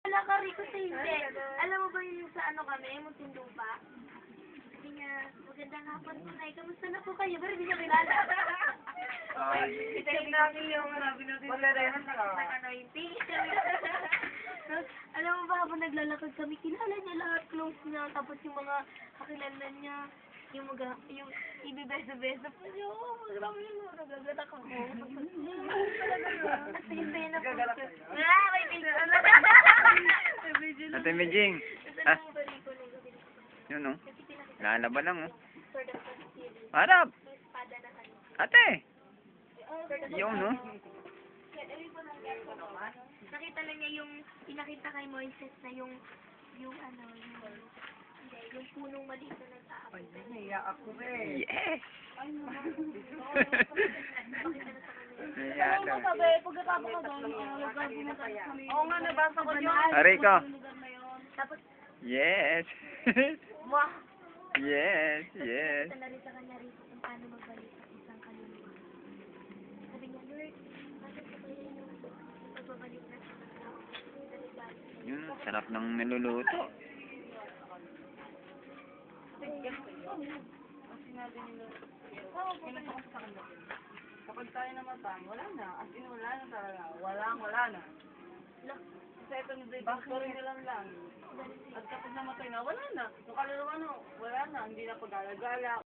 Wala ka Rico sa hindi. Alam mo ba yung sa ano kami, Muntinlupa? Sabi niya, magandang hapon po na. Kamusta na po kayo? Pero hindi niya kilala. Itayin namin yung palarehan na Naka-90. Alam mo ba, habang naglalakad kami, kilala niya lahat, close niya. Tapos yung mga kakilala niya, yung ibibeso-beso po niya. Oh, grabe yung mga nagagatak ako. At hintayin na po. Ah, may video. May video na. Ate Mijing. Kasi Ah, nung bariko nung gabi. yun oh. Kasi pinakita Lalaba lang oh. for the conceal. Harap! May espada na kanya. Ate! For the Yun oh. Nakita na niya yung, pinakita kay Moises na yung ano, yung punong maliit na nag-aapit. Naiya ako eh. Yes! Alam mo sabi, pagkatapos ka doon, oo nga, nabasa ko yun. Ariko! Lugar na yun. Tapos, Yes! wah! Yes! Yes! Nakita na rin sa kanya rin kung paano magbalik ang isang kaluluwa. Sabi niya, Lord, bakit ko kaya yung pagbabalik na sa tao? Yun, sarap ng niluluto. Kapag tayo namatay, wala na. As in, wala na talaga. Wala na. Kasi ito na dito, story na lang. At kapag namatay na, wala na. Yung kaluluwa no, wala na. Hindi na pag-alagala.